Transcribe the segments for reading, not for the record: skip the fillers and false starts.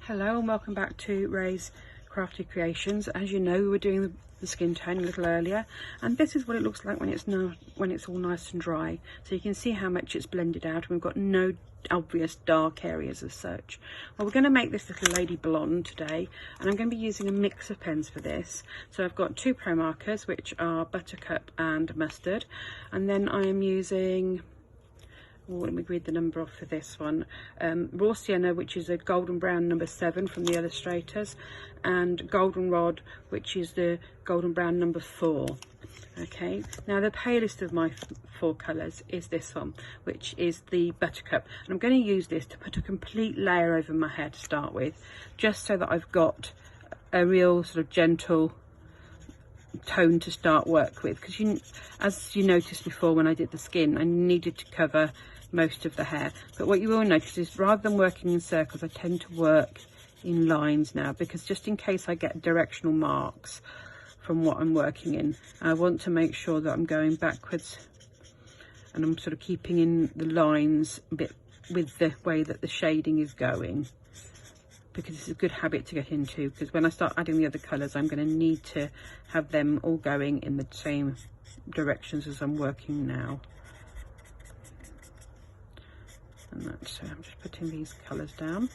Hello and welcome back to Ray's Crafty Creations. As you know, we were doing the skin tone a little earlier, and this is what it looks like when it's all nice and dry. So you can see how much it's blended out, and we've got no obvious dark areas as such. Well, we're going to make this little lady blonde today, and I'm going to be using a mix of pens for this. So I've got two pro markers, which are Buttercup and Mustard, and then I am using, let me read the number off for this one. Raw Sienna, which is a golden brown number 7 from the illustrators, and Goldenrod, which is the golden brown number 4. Okay, now the palest of my 4 colours is this one, which is the Buttercup, and I'm going to use this to put a complete layer over my hair to start with, just so that I've got a real sort of gentle tone to start work with, because as you noticed before when I did the skin, I needed to cover most of the hair. But what you will notice is, rather than working in circles, I tend to work in lines now, because just in case I get directional marks from what I'm working in, I want to make sure that I'm going backwards and I'm sort of keeping in the lines a bit with the way that the shading is going, because it's a good habit to get into, because when I start adding the other colours, I'm going to need to have them all going in the same directions as I'm working now. And that's, I'm just putting these colours down.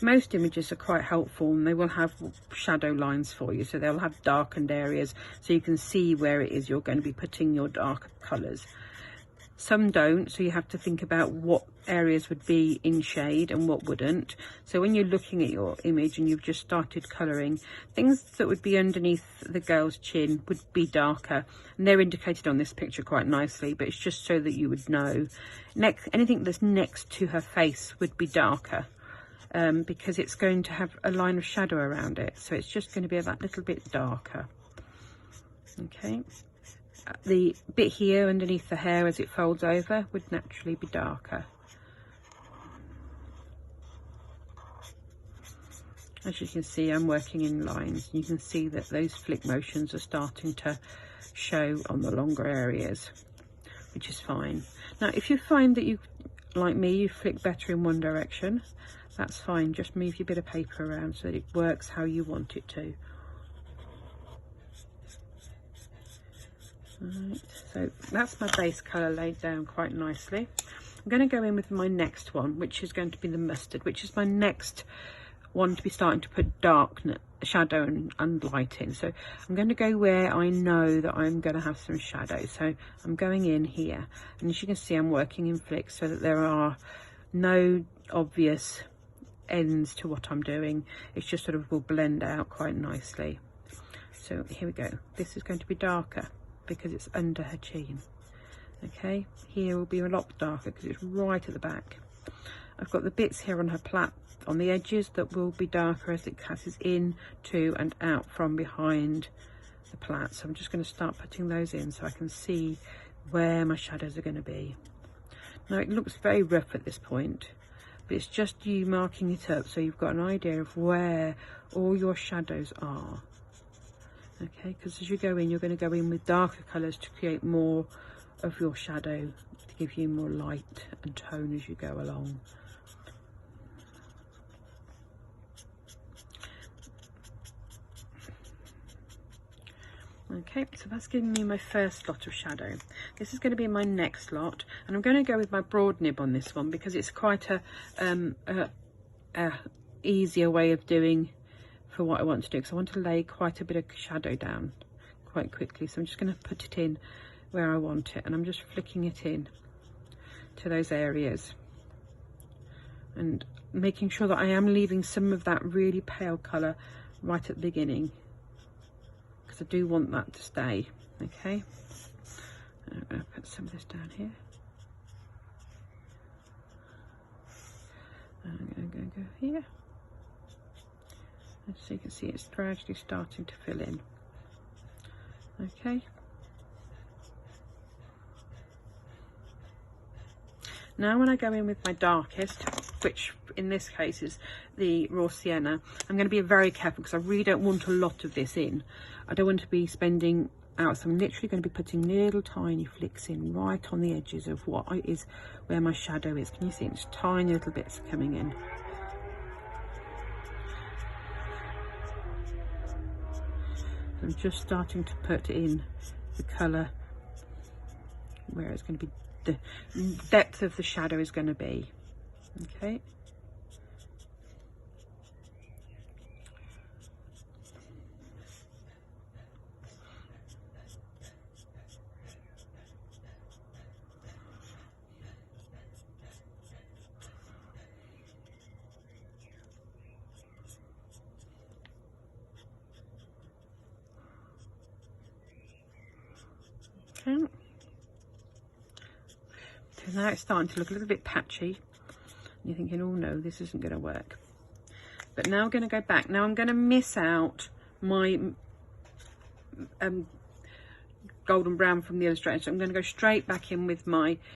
Most images are quite helpful, and they will have shadow lines for you, so they'll have darkened areas so you can see where it is you're going to be putting your darker colours. Some don't, so you have to think about what areas would be in shade and what wouldn't. So when you're looking at your image and you've just started colouring, things that would be underneath the girl's chin would be darker, and they're indicated on this picture quite nicely, but it's just so that you would know. Anything that's next to her face would be darker, because it's going to have a line of shadow around it, so it's just going to be that little bit darker. Okay. The bit here underneath the hair as it folds over would naturally be darker. As you can see, I'm working in lines. You can see that those flick motions are starting to show on the longer areas, which is fine. Now, if you find that you, like me, you flick better in one direction, that's fine. Just move your bit of paper around so that it works how you want it to. Right, so that's my base colour laid down quite nicely. I'm going to go in with my next one, which is going to be the Mustard, which is my next one to be starting to put dark shadow and light in. So I'm going to go where I know that I'm going to have some shadow. So I'm going in here, and as you can see, I'm working in flicks so that there are no obvious ends to what I'm doing. It's just sort of will blend out quite nicely. So here we go. This is going to be darker because it's under her chin. Okay, here will be a lot darker because it's right at the back. I've got the bits here on her plait on the edges that will be darker as it passes in to and out from behind the plait. So I'm just going to start putting those in so I can see where my shadows are going to be. Now, it looks very rough at this point, but it's just you marking it up so you've got an idea of where all your shadows are. Okay, because as you go in, you're going to go in with darker colours to create more of your shadow, to give you more light and tone as you go along. Okay, so that's giving me my first lot of shadow. This is going to be my next lot, and I'm going to go with my broad nib on this one because it's quite a easier way of doing for what I want to do, because I want to lay quite a bit of shadow down quite quickly. So I'm just going to put it in where I want it, and I'm just flicking it in to those areas and making sure that I am leaving some of that really pale colour right at the beginning, because I do want that to stay. Okay, I'm going to put some of this down here, and I'm going to go here. So you can see it's gradually starting to fill in. Okay. Now when I go in with my darkest, which in this case is the Raw Sienna, I'm going to be very careful because I really don't want a lot of this in. I don't want to be spending out. So I'm literally going to be putting little tiny flicks in right on the edges of what is where my shadow is. Can you see it's tiny little bits coming in? I'm just starting to put in the colour where it's going to be, the depth of the shadow is going to be. Okay. Okay. So now it's starting to look a little bit patchy. You're thinking, oh no, this isn't going to work. But now I'm going to go back. Now I'm going to miss out my golden brown from the illustration. So I'm going to go straight back in with my